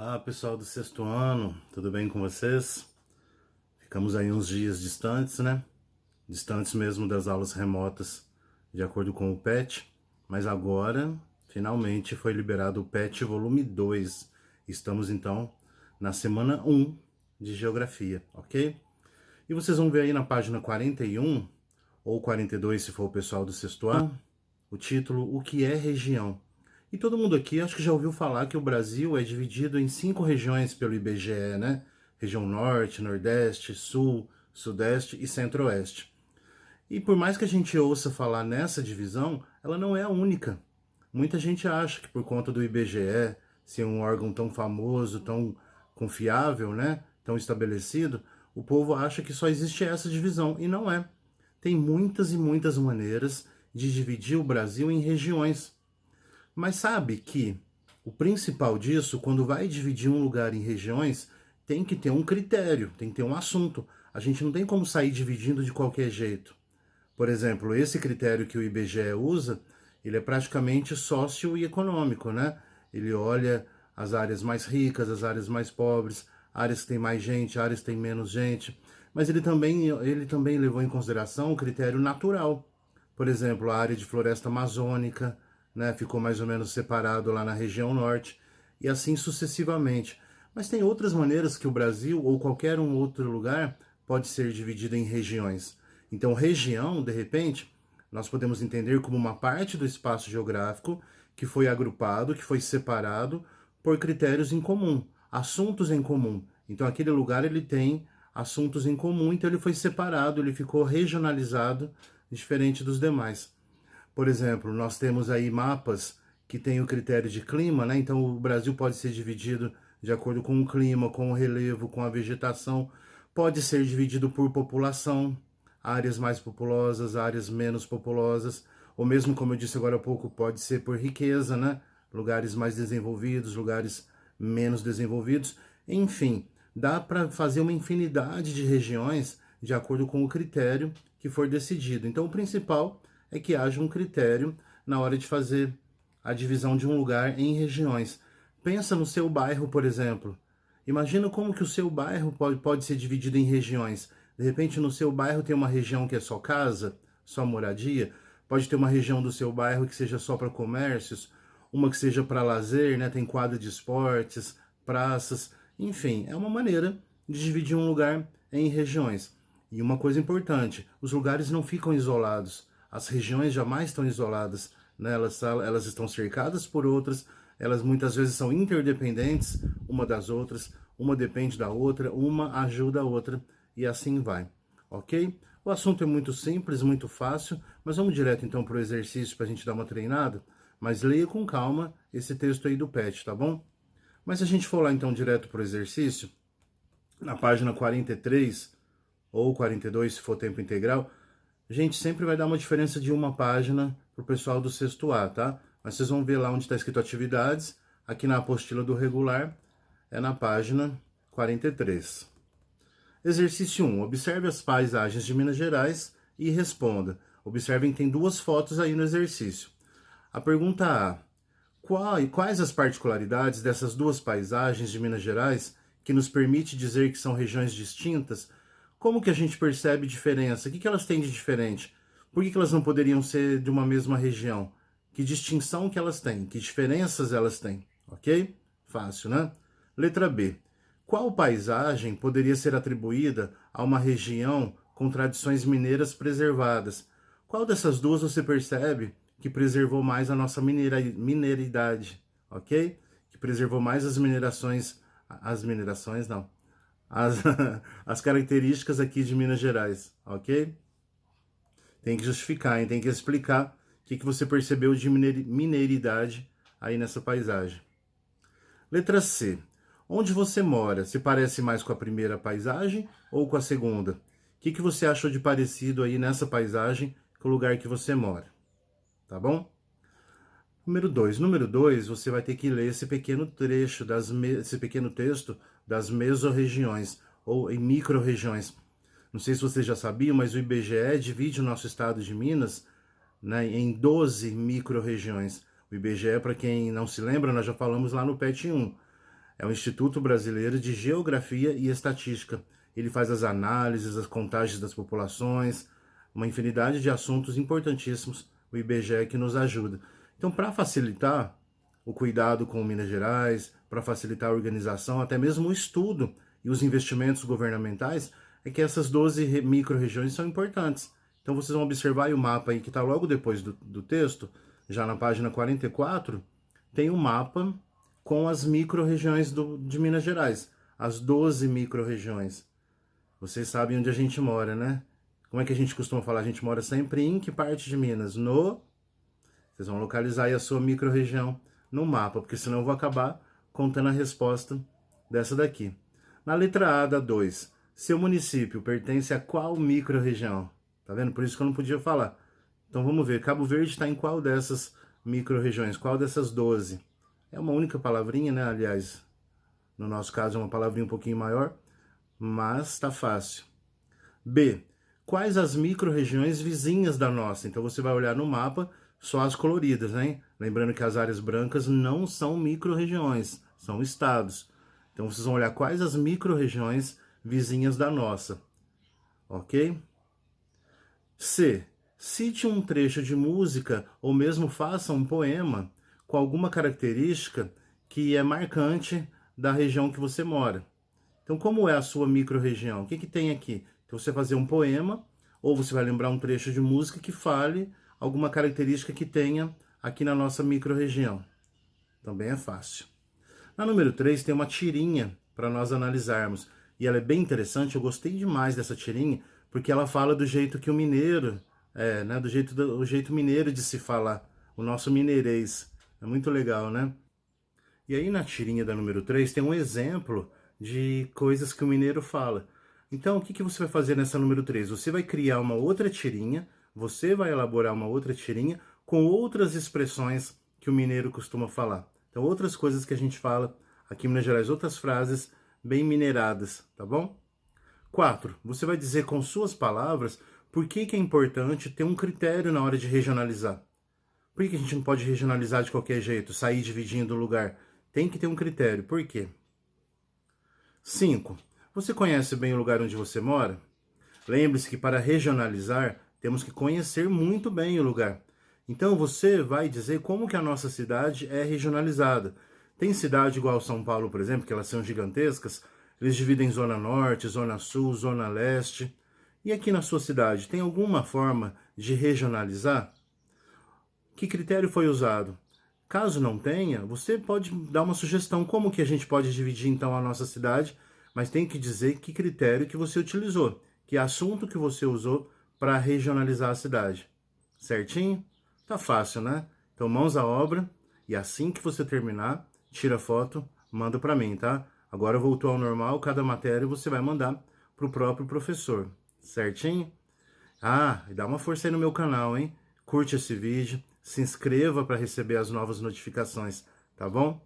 Olá, pessoal do sexto ano, tudo bem com vocês? Ficamos aí uns dias distantes, né? Distantes mesmo das aulas remotas, de acordo com o PET, mas agora, finalmente, foi liberado o PET volume 2. Estamos, então, na semana 1 de Geografia, ok? E vocês vão ver aí na página 41, ou 42 se for o pessoal do sexto ano, o título O que é região? E todo mundo aqui acho que já ouviu falar que o Brasil é dividido em 5 regiões pelo IBGE, né? Região Norte, Nordeste, Sul, Sudeste e Centro-Oeste. E por mais que a gente ouça falar nessa divisão, ela não é a única. Muita gente acha que por conta do IBGE ser um órgão tão famoso, tão confiável, né? Tão estabelecido, o povo acha que só existe essa divisão, e não é. Tem muitas e muitas maneiras de dividir o Brasil em regiões. Mas sabe que o principal disso, quando vai dividir um lugar em regiões, tem que ter um critério, tem que ter um assunto. A gente não tem como sair dividindo de qualquer jeito. Por exemplo, esse critério que o IBGE usa, ele é praticamente sócio e econômico, né? Ele olha as áreas mais ricas, as áreas mais pobres, áreas que têm mais gente, áreas que têm menos gente. Mas ele também levou em consideração o critério natural. Por exemplo, a área de floresta amazônica, né, ficou mais ou menos separado lá na região norte, e assim sucessivamente. Mas tem outras maneiras que o Brasil, ou qualquer um outro lugar, pode ser dividido em regiões. Então, região, de repente, nós podemos entender como uma parte do espaço geográfico que foi agrupado, que foi separado por critérios em comum, assuntos em comum. Então, aquele lugar ele tem assuntos em comum, então ele foi separado, ele ficou regionalizado, diferente dos demais. Por exemplo, nós temos aí mapas que têm o critério de clima, né? Então o Brasil pode ser dividido de acordo com o clima, com o relevo, com a vegetação. Pode ser dividido por população, áreas mais populosas, áreas menos populosas, ou mesmo, como eu disse agora há pouco, pode ser por riqueza, né? Lugares mais desenvolvidos, lugares menos desenvolvidos. Enfim, dá para fazer uma infinidade de regiões de acordo com o critério que for decidido. Então, o principal é que haja um critério na hora de fazer a divisão de um lugar em regiões. Pensa no seu bairro, por exemplo. Imagina como que o seu bairro pode ser dividido em regiões. De repente, no seu bairro tem uma região que é só casa, só moradia. Pode ter uma região do seu bairro que seja só para comércios, uma que seja para lazer, né? Tem quadra de esportes, praças. Enfim, é uma maneira de dividir um lugar em regiões. E uma coisa importante, os lugares não ficam isolados. As regiões jamais estão isoladas, né? Elas estão cercadas por outras, elas muitas vezes são interdependentes uma das outras, uma depende da outra, uma ajuda a outra, e assim vai, ok? O assunto é muito simples, muito fácil, mas vamos direto então para o exercício para a gente dar uma treinada, mas leia com calma esse texto aí do PET, tá bom? Mas se a gente for lá então direto para o exercício, na página 43 ou 42, se for tempo integral, a gente sempre vai dar uma diferença de uma página para o pessoal do sexto A, tá? Mas vocês vão ver lá onde está escrito atividades, aqui na apostila do regular, é na página 43. Exercício 1. Observe as paisagens de Minas Gerais e responda. Observem que tem duas fotos aí no exercício. A pergunta A. Quais as particularidades dessas duas paisagens de Minas Gerais que nos permite dizer que são regiões distintas? Como que a gente percebe diferença? O que elas têm de diferente? Por que elas não poderiam ser de uma mesma região? Que distinção que elas têm? Que diferenças elas têm? Ok? Fácil, né? Letra B. Qual paisagem poderia ser atribuída a uma região com tradições mineiras preservadas? Qual dessas duas você percebe que preservou mais a nossa mineiridade? Ok? Que preservou mais as minerações não, as, as características aqui de Minas Gerais, ok? Tem que justificar, hein? Tem que explicar o que você percebeu de mineiridade aí nessa paisagem. Letra C. Onde você mora? Se parece mais com a primeira paisagem ou com a segunda? O que você achou de parecido aí nessa paisagem com o lugar que você mora? Tá bom? Número 2. Número 2, você vai ter que ler esse pequeno trecho, esse pequeno texto das mesorregiões, ou em micro-regiões. Não sei se vocês já sabiam, mas o IBGE divide o nosso estado de Minas, né, em 12 micro-regiões. O IBGE, para quem não se lembra, nós já falamos lá no PET 1. É o Instituto Brasileiro de Geografia e Estatística. Ele faz as análises, as contagens das populações, uma infinidade de assuntos importantíssimos, o IBGE que nos ajuda. Então, para facilitar o cuidado com Minas Gerais, para facilitar a organização, até mesmo o estudo e os investimentos governamentais, é que essas 12 micro-regiões são importantes. Então, vocês vão observar aí o mapa aí que está logo depois do texto, já na página 44, tem um mapa com as micro-regiões de Minas Gerais, as 12 micro-regiões. Vocês sabem onde a gente mora, né? Como é que a gente costuma falar? A gente mora sempre em que parte de Minas? Vocês vão localizar aí a sua micro-região no mapa, porque senão eu vou acabar contando a resposta dessa daqui. Na letra A da 2, seu município pertence a qual micro-região? Tá vendo? Por isso que eu não podia falar. Então vamos ver, Cabo Verde está em qual dessas micro-regiões? Qual dessas 12? É uma única palavrinha, né? Aliás, no nosso caso é uma palavrinha um pouquinho maior, mas está fácil. B. Quais as micro-regiões vizinhas da nossa? Então você vai olhar no mapa só as coloridas, né? Lembrando que as áreas brancas não são micro-regiões, são estados. Então vocês vão olhar quais as micro-regiões vizinhas da nossa. Ok? C. Cite um trecho de música ou mesmo faça um poema com alguma característica que é marcante da região que você mora. Então, como é a sua micro-região? O que tem aqui? Então, você vai fazer um poema ou você vai lembrar um trecho de música que fale alguma característica que tenha aqui na nossa micro-região. Também é fácil. Na número 3 tem uma tirinha para nós analisarmos. E ela é bem interessante, eu gostei demais dessa tirinha, porque ela fala do jeito que o mineiro, né, do jeito mineiro de se falar, o nosso mineirês. É muito legal, né? E aí na tirinha da número 3 tem um exemplo de coisas que o mineiro fala. Então, o que você vai fazer nessa número 3? Você vai criar uma outra tirinha, você vai elaborar uma outra tirinha com outras expressões que o mineiro costuma falar. Então, outras coisas que a gente fala aqui em Minas Gerais, outras frases bem mineiradas, tá bom? 4. Você vai dizer com suas palavras por que é importante ter um critério na hora de regionalizar. Por que a gente não pode regionalizar de qualquer jeito, sair dividindo o lugar? Tem que ter um critério. Por quê? 5. Você conhece bem o lugar onde você mora? Lembre-se que para regionalizar, temos que conhecer muito bem o lugar. Então você vai dizer como que a nossa cidade é regionalizada. Tem cidade igual São Paulo, por exemplo, que elas são gigantescas. Eles dividem em zona norte, zona sul, zona leste. E aqui na sua cidade, tem alguma forma de regionalizar? Que critério foi usado? Caso não tenha, você pode dar uma sugestão como que a gente pode dividir então a nossa cidade, mas tem que dizer que critério que você utilizou, que assunto que você usou para regionalizar a cidade. Certinho? Tá fácil, né? Então mãos à obra e assim que você terminar, tira foto, manda para mim, tá? Agora voltou ao normal, cada matéria você vai mandar para o próprio professor. Certinho? Ah, e dá uma força aí no meu canal, hein? Curte esse vídeo, se inscreva para receber as novas notificações, tá bom?